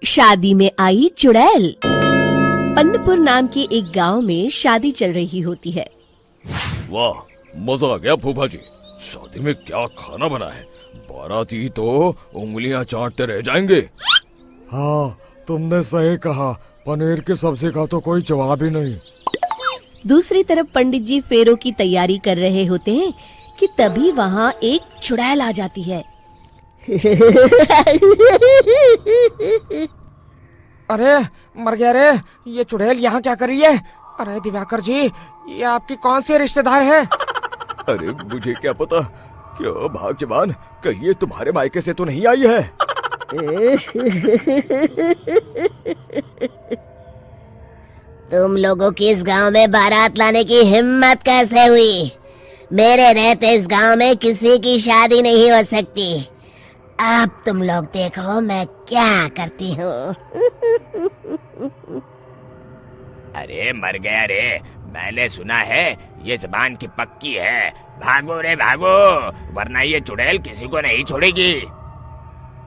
शादी में आई चुड़ैल। अन्नपुर नाम के एक गांव में शादी चल रही होती है। वाह, मजा आ गया फूफा जी। शादी में क्या खाना बना है, बाराती तो उंगलियां चाटते रह जाएंगे। हाँ, तुमने सही कहा, पनीर की सब्जी का तो कोई जवाब ही नहीं। दूसरी तरफ पंडित जी फेरों की तैयारी कर रहे होते हैं कि तभी वहाँ एक चुड़ैल आ जाती है। अरे मर गया रे, ये चुड़ैल यहाँ क्या कर रही है? अरे दिवाकर जी, ये आपकी कौन सी रिश्तेदार है? अरे मुझे क्या पता, क्यों भाग्यवान, कहीं ये तुम्हारे मायके से तो नहीं आई है? तुम लोगों की इस गांव में बारात लाने की हिम्मत कैसे हुई? मेरे रहते इस गांव में किसी की शादी नहीं हो सकती। अब तुम लोग देखो मैं क्या करती हूँ। अरे मर गया रे, मैंने सुना है ये जबान की पक्की है। भागो रे भागो, वरना ये चुड़ैल किसी को नहीं छोड़ेगी।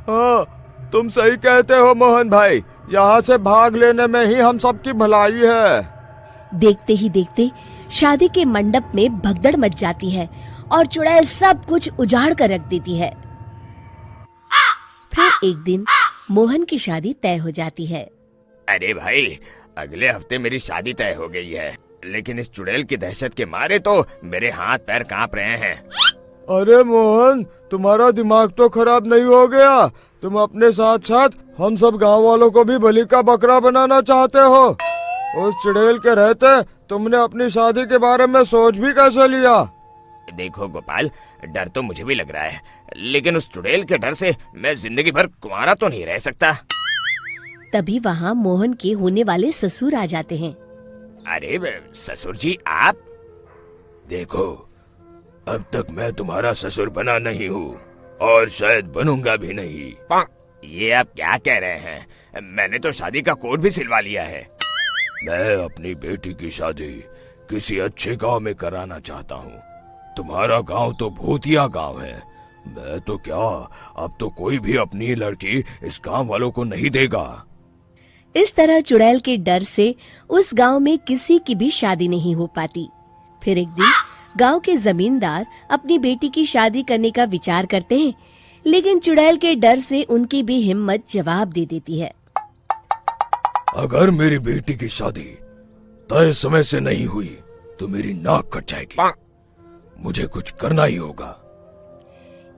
हाँ, तुम सही कहते हो मोहन भाई, यहाँ से भाग लेने में ही हम सबकी भलाई है। देखते ही देखते शादी के मंडप में भगदड़ मच जाती है और चुड़ैल सब कुछ उजाड़ कर रख देती है। फिर एक दिन मोहन की शादी तय हो जाती है। अरे भाई, अगले हफ्ते मेरी शादी तय हो गई है, लेकिन इस चुड़ैल की दहशत के मारे तो मेरे हाथ पैर कांप रहे हैं। अरे मोहन, तुम्हारा दिमाग तो खराब नहीं हो गया? तुम अपने साथ साथ हम सब गांव वालों को भी बलि का बकरा बनाना चाहते हो? उस चुड़ैल के रहते तुमने अपनी शादी के बारे में सोच भी कैसे लिया? देखो गोपाल, डर तो मुझे भी लग रहा है, लेकिन उस चुड़ैल के डर से मैं जिंदगी भर कुंवारा तो नहीं रह सकता। तभी वहाँ मोहन के होने वाले ससुर आ जाते हैं। अरे ससुर जी आप? देखो, अब तक मैं तुम्हारा ससुर बना नहीं हूँ और शायद बनूंगा भी नहीं। ये आप क्या कह रहे हैं? मैंने तो शादी का कोड भी सिलवा लिया है। मैं अपनी बेटी की शादी किसी अच्छे गांव में कराना चाहता हूँ। तुम्हारा गांव तो भूतिया गांव है। मैं तो क्या, अब तो कोई भी अपनी लड़की इस गांव वालों को नहीं देगा। इस तरह चुड़ैल के डर से उस गांव में किसी की भी शादी नहीं हो पाती। फिर एक दिन गांव के जमींदार अपनी बेटी की शादी करने का विचार करते हैं, लेकिन चुड़ैल के डर से उनकी भी हिम्मत जवाब दे देती है। अगर मेरी बेटी की शादी तय समय से नहीं हुई तो मेरी नाक कट जाएगी। मुझे कुछ करना ही होगा।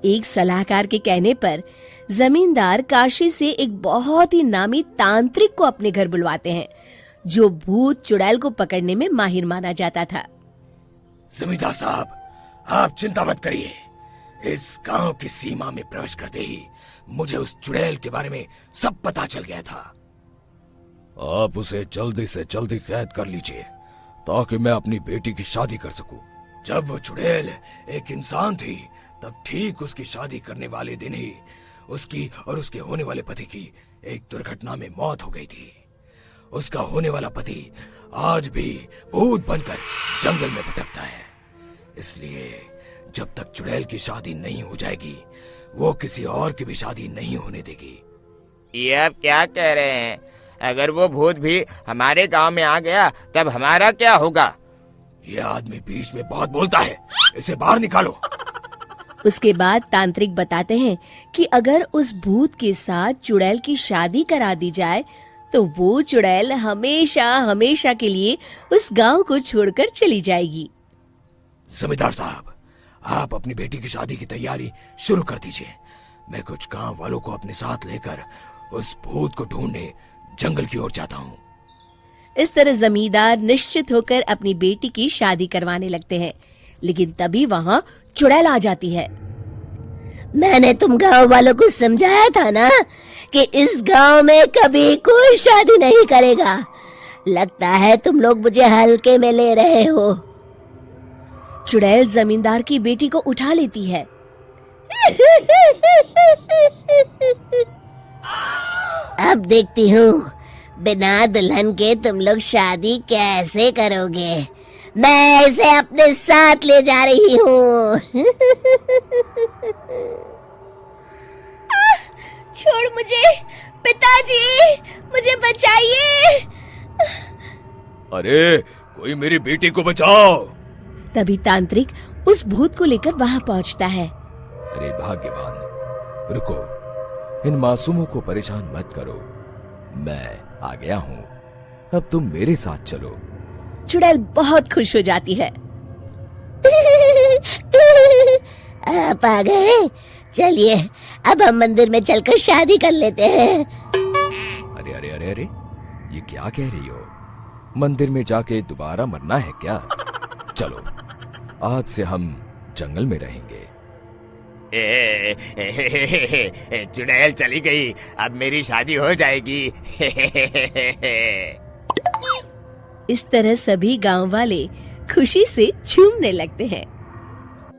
एक सलाहकार के कहने पर जमींदार काशी से एक बहुत ही नामी तांत्रिक को अपने घर बुलवाते हैं, जो भूत चुड़ैल को पकड़ने में माहिर माना जाता था। जमींदार साहब, आप चिंता मत करिए। इस गांव की सीमा में प्रवेश करते ही मुझे उस चुड़ैल के बारे में सब पता चल गया था। आप उसे जल्दी से जल्दी कैद कर लीजिए ताकि मैं अपनी बेटी की शादी कर सकूं। जब वो चुड़ैल एक इंसान थी, तब ठीक उसकी शादी करने वाले दिन ही उसकी और उसके होने वाले पति की एक दुर्घटना में मौत हो गई थी। उसका होने वाला पति आज भी भूत बनकर जंगल में भटकता है। इसलिए जब तक चुड़ैल की शादी नहीं हो जाएगी, वो किसी और की भी शादी नहीं होने देगी। ये आप क्या कह रहे हैं? अगर वो भूत भी हमारे गांव में आ गया तब हमारा क्या होगा? ये आदमी बीच में बहुत बोलता है, इसे बाहर निकालो। उसके बाद तांत्रिक बताते हैं कि अगर उस भूत के साथ चुड़ैल की शादी करा दी जाए तो वो चुड़ैल हमेशा हमेशा के लिए उस गांव को छोड़कर चली जाएगी। जमींदार साहब, आप अपनी बेटी की शादी की तैयारी शुरू कर दीजिए। मैं कुछ गांव वालों को अपने साथ लेकर उस भूत को ढूंढने जंगल की ओर जाता हूँ। इस तरह जमींदार निश्चित होकर अपनी बेटी की शादी करवाने लगते हैं, लेकिन तभी वहाँ चुड़ैल आ जाती है। मैंने तुम गांव वालों को समझाया था ना कि इस गांव में कभी कोई शादी नहीं करेगा। लगता है तुम लोग मुझे हल्के में ले रहे हो। चुड़ैल जमींदार की बेटी को उठा लेती है। अब देखती हूँ बिना दुल्हन के तुम लोग शादी कैसे करोगे। मैं इसे अपने साथ ले जा रही हूँ। छोड़ मुझे, पिताजी, मुझे बचाइए। अरे कोई मेरी बेटी को बचाओ। तभी तांत्रिक उस भूत को लेकर वहां पहुंचता है। अरे भाग्यवान, रुको, इन मासूमों को परेशान मत करो, मैं आ गया हूँ, अब तुम मेरे साथ चलो। चुड़ैल बहुत खुश हो जाती है। आप आ गए, चलिए अब हम मंदिर में चलकर शादी कर लेते हैं। अरे अरे अरे अरे, ये क्या कह रही हो? मंदिर में जाके दोबारा मरना है क्या? चलो, आज से हम जंगल में रहेंगे। चुड़ैल चली गई, अब मेरी शादी हो जाएगी। इस तरह सभी गांव वाले खुशी से झूमने लगते हैं।